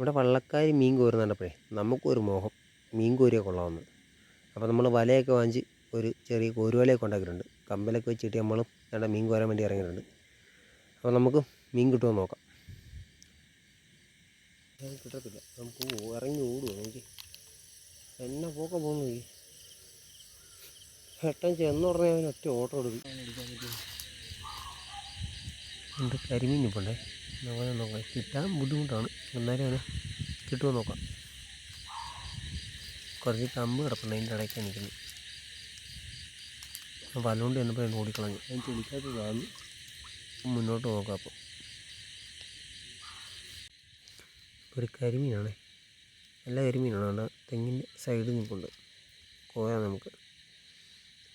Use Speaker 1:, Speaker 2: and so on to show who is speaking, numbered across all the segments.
Speaker 1: ഇവിടെ വള്ളക്കാർ മീൻ കോരുന്നുണ്ടപ്പോഴേ നമുക്കൊരു മോഹം മീൻ കോരിയാൽ കൊള്ളാമെന്ന്. അപ്പോൾ നമ്മൾ വലയൊക്കെ വാങ്ങിച്ച് ഒരു ചെറിയ കോരുവലയൊക്കെ ഉണ്ടാക്കിയിട്ടുണ്ട്. കമ്പലൊക്കെ വെച്ചിട്ട് നമ്മളും വേണ്ട മീൻ കോരാൻ വേണ്ടി ഇറങ്ങിയിട്ടുണ്ട്. അപ്പോൾ നമുക്ക് മീൻ കിട്ടുമോ നോക്കാം. കിട്ടത്തില്ല, നമുക്ക് ഇറങ്ങി ഓടുമോ നോക്കി. എന്നെ പോക്ക പോകുന്നു നോക്കി. പെട്ടെന്ന് ചെന്ന് പറഞ്ഞാൽ അവന് ഒറ്റ ഓട്ടം എടുക്കും. എന്ത് കരിമീൻ ഇപ്പോണ്ടേ നോക്കാം. കിട്ടാൻ ബുദ്ധിമുട്ടാണ്, എന്നാലും അവന് കിട്ടുമോ നോക്കാം. കുറച്ച് കമ്പ് കിടപ്പുണ്ട്, അതിൻ്റെ ഇടയ്ക്കാണ് നിൽക്കുന്നത്. വലുകൊണ്ട് ചെന്നപ്പോൾ അതിന് ഓടിക്കളഞ്ഞു. അതിന് ചെളിക്കാത്തതാണ്. മുന്നോട്ട് നോക്കാം. അപ്പോൾ ഒരു കരിമീനാണേ, നല്ല കരിമീനാണ്. അവിടെ തെങ്ങിൻ്റെ സൈഡിൽ നിൽപ്പുണ്ട്. കോരാൻ നമുക്ക്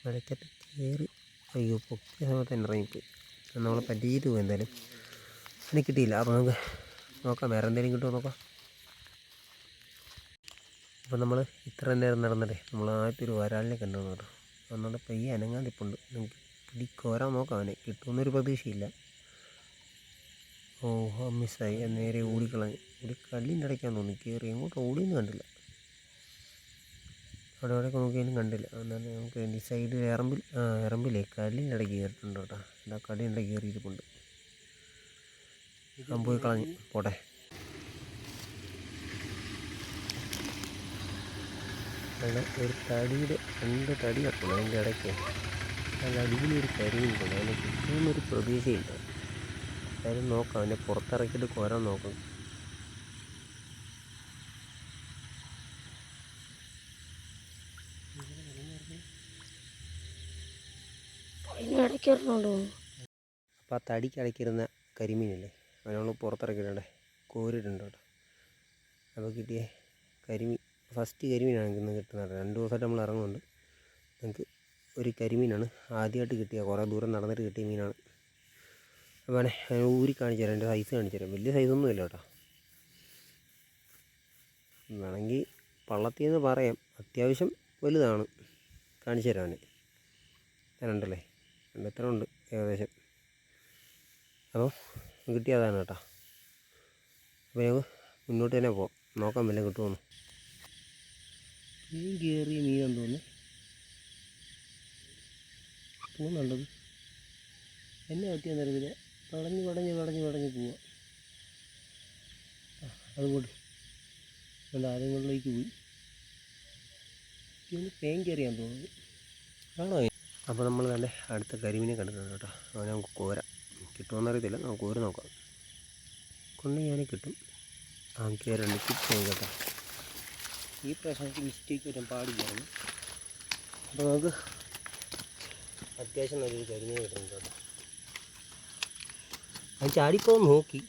Speaker 1: മഴക്കത്ത് കയറി. അയ്യോ, പൊക്കിയ സമയത്ത് തന്നെ ഇറങ്ങിപ്പോയി. നമ്മളെ പറ്റിയിട്ട് പോയി. എന്തായാലും അതിന് കിട്ടിയില്ല. അപ്പോൾ നമുക്ക് നോക്കാം, വേറെ എന്തെങ്കിലും കിട്ടുമോ നോക്കാം. അപ്പോൾ നമ്മൾ ഇത്ര നേരം നടന്നിട്ടേ നമ്മൾ ആദ്യത്തെ ഒരു വരാലിനെ കണ്ടു കേട്ടോ. അതുകൊണ്ട് പയ്യെ അനങ്ങാതിപ്പുണ്ട്. നമുക്ക് കോരാൻ നോക്കാം. അവനെ കിട്ടുമെന്നൊരു പ്രതീക്ഷയില്ല. ഓ മിസ്സായി. നേരെ ഓടിക്കളഞ്ഞ്. ഒരു കല്ലിൻ്റെ ഇടയ്ക്കാന്ന് തോന്നി കയറി. എങ്ങോട്ട് ഓടിയൊന്നും കണ്ടില്ല. അവിടെ എവിടെയൊക്കെ നോക്കിയാലും കണ്ടില്ല. എന്നാലും നമുക്ക് ഈ സൈഡിൽ എറമ്പിലേ കല്ലിൻ്റെ ഇടയ്ക്ക് കയറിയിട്ടുണ്ട് കേട്ടോ. എന്താ കല്ലിൻ്റെ ഇടയ്ക്ക് കയറിയിരിപ്പുണ്ട്. ഞാൻ പോയി കളഞ്ഞു, പോട്ടെ. അവിടെ ഒരു തടിയുടെ 2 തടി കിടക്കണം. അതിൻ്റെ ഇടയ്ക്ക് നല്ല അടിപൊളിയൊരു കരിമീനുണ്ട്. അതിനെ കിട്ടുമെന്നൊരു പ്രതീക്ഷയില്ല. എന്തായാലും നോക്കാം, അതിനെ പുറത്തിറക്കിയിട്ട് കോരാൻ നോക്കാം. അപ്പോൾ ആ തടിക്ക് അടയ്ക്കിരുന്ന കരിമീനല്ലേ, അതിനോട് പുറത്തിറക്കിയിട്ടുണ്ട്, കോരിയിട്ടുണ്ട് കേട്ടോ. അപ്പോൾ കിട്ടിയ കരിമീൻ ഫസ്റ്റ് കരിമീനാണ് ഇന്ന് കിട്ടുന്നത്. 2 ദിവസമായിട്ട് നമ്മൾ ഇറങ്ങുന്നുണ്ട്. നമുക്ക് ഒരു കരിമീനാണ് ആദ്യമായിട്ട് കിട്ടിയ. കുറേ ദൂരം നടന്നിട്ട് കിട്ടിയ മീനാണ്. അപ്പോൾ ഞാൻ ഊരി കാണിച്ചു തരാം, എൻ്റെ സൈസ് കാണിച്ചു തരാം. വലിയ സൈസൊന്നും ഇല്ല കേട്ടോ. വേണമെങ്കിൽ പള്ളത്തിൽ നിന്ന് പറയാം, അത്യാവശ്യം വലുതാണ്. കാണിച്ചു തരാം അവനെ. രണ്ടല്ലേ, എത്ര ഉണ്ട് ഏകദേശം. അപ്പോൾ കിട്ടിയതാണ് കേട്ടോ. അപ്പോൾ ഞങ്ങൾ മുന്നോട്ട് തന്നെ പോകാം, നോക്കാൻ വല്ല കിട്ടുമെന്ന്. മീൻ കയറിയ മീനെന്ന് തോന്നുന്നു പോകുന്നുണ്ടത്. എന്നെ പറ്റിയെന്നറിയത്തില്ല. പടഞ്ഞ് പോവുക. അതുകൊണ്ട് ആരെങ്ങളിലേക്ക് പോയി. ഇന്ന് തേൻ കയറിയാന്ന് തോന്നുന്നു. ആണോ? അപ്പോൾ നമ്മൾ തന്നെ അടുത്ത കരിമീനെ കണ്ടിട്ടുണ്ട് കേട്ടോ. അവനെ നമുക്ക് കോരാം. കിട്ടുമെന്നറിയത്തില്ല, നമുക്ക് കോരി നോക്കാം. കൊണ്ട് ഞാൻ കിട്ടും. കയറുണ്ട്, കിട്ടും കേട്ടോ. ഈ പ്രാവശ്യം മിസ്റ്റേക്ക് വരാൻ പാടില്ലായിരുന്നു. അപ്പോൾ നമുക്ക് അത്യാവശ്യം നല്ലൊരു കരിമീൻ കിട്ടുന്നുണ്ട് കേട്ടോ. അത് ചാടിപ്പോൾ നോക്കി.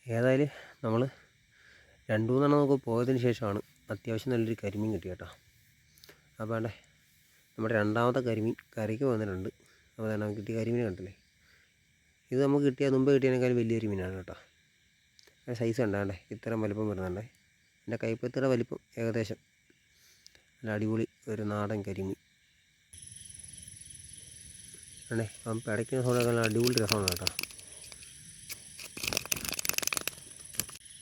Speaker 1: ഏതായാലും നമ്മൾ 2-3 നമുക്ക് പോയതിന് ശേഷമാണ് അത്യാവശ്യം നല്ലൊരു കരിമീൻ കിട്ടി കേട്ടോ. അപ്പോൾ നമ്മുടെ 2ാമത്തെ കരിമീൻ കരയ്ക്ക് വന്നിട്ടുണ്ട്. അപ്പോൾ തന്നെ നമുക്ക് കിട്ടിയ കരിമീൻ കണ്ടില്ലേ. ഇത് നമുക്ക് മുമ്പ് കിട്ടിയതിനേക്കാളും വലിയൊരു മീനാണ് കേട്ടോ. സൈസ് കണ്ടാണ്ടേ ഇത്രയും വലിപ്പം വരുന്നുണ്ടേ. എൻ്റെ കൈപ്പത്തിയുടെ വലിപ്പം ഏകദേശം. നല്ല അടിപൊളി ഒരു നാടൻ കരിമീൻ ആണേ. അപ്പം പിടയ്ക്കുന്ന സമയമൊക്കെ നല്ല അടിപൊളി രസമാണ് കേട്ടോ.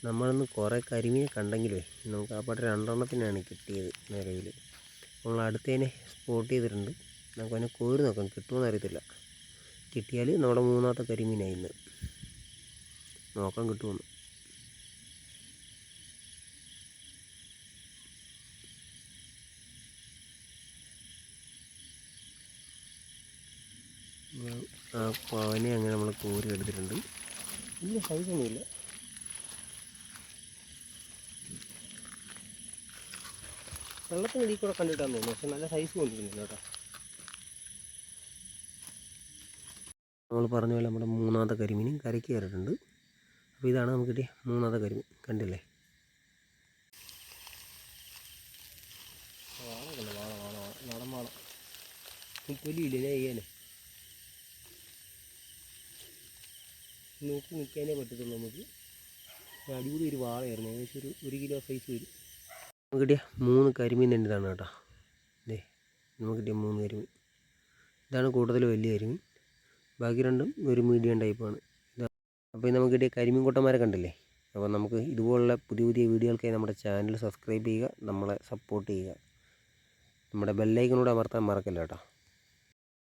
Speaker 1: നമ്മളിന്ന് കുറേ കരിമീനെ കണ്ടെങ്കിലേ നമുക്ക് ആ പാട്ട് 2എണ്ണത്തിനാണ് കിട്ടിയത് നിലവിൽ. നമ്മൾ അടുത്തതിനെ സ്പോട്ട് ചെയ്തിട്ടുണ്ട്. നമുക്ക് അതിനെ കോരി നോക്കാം, കിട്ടുമെന്ന് അറിയത്തില്ല. കിട്ടിയാൽ നമ്മുടെ 3ാമത്തെ കരിമീനായി ഇന്ന്. നോക്കാൻ കിട്ടുമെന്ന്. ആ പാവനെ അങ്ങനെ നമ്മൾ കോരി എടുത്തിട്ടുണ്ട്. വലിയ സൈസൊന്നുമില്ല. വെള്ളത്തിന് ഇടയിൽ കൂടെ കണ്ടിട്ടാന്ന് തോന്നുന്നു, പക്ഷെ നല്ല സൈസ് കൊണ്ടിരുന്നില്ല കേട്ടോ. നമ്മൾ പറഞ്ഞ പോലെ നമ്മുടെ 3ാമത്തെ കരിമീനും കരയ്ക്ക് കയറിയിട്ടുണ്ട്. അപ്പോൾ ഇതാണ് നമുക്ക് കിട്ടിയ 3ാമത്തെ കരിമീൻ. കണ്ടില്ലേ, നാടൻ വാള. പൊലിയില്ല, ഞാൻ ചെയ്യാനേ നോക്കി നിൽക്കാനേ പറ്റത്തുള്ളൂ നമുക്ക്. അടിപൊളി ഒരു വാളയായിരുന്നു. ഏകദേശം ഒരു 1 കിലോ സൈസ് വരും. നമുക്ക് കിട്ടിയ 3 കരിമീൻ തന്നെ ഇതാണ് കേട്ടോ. നമുക്ക് കിട്ടിയ 3 കരിമീൻ. ഇതാണ് കൂടുതൽ വലിയ കരിമീൻ. ബാക്കി 2ഉം ഒരു മീഡിയം ടൈപ്പാണ്. അപ്പോൾ നമുക്ക് കിട്ടിയ കരിമീൻ കുട്ടന്മാരെ കണ്ടില്ലേ. അപ്പോൾ നമുക്ക് ഇതുപോലുള്ള പുതിയ പുതിയ വീഡിയോകൾക്കായി നമ്മുടെ ചാനൽ സബ്സ്ക്രൈബ് ചെയ്യുക, നമ്മളെ സപ്പോർട്ട് ചെയ്യുക. നമ്മുടെ ബെല്ലൈക്കനൂടെ അമർത്താൻ മറക്കല്ല കേട്ടോ.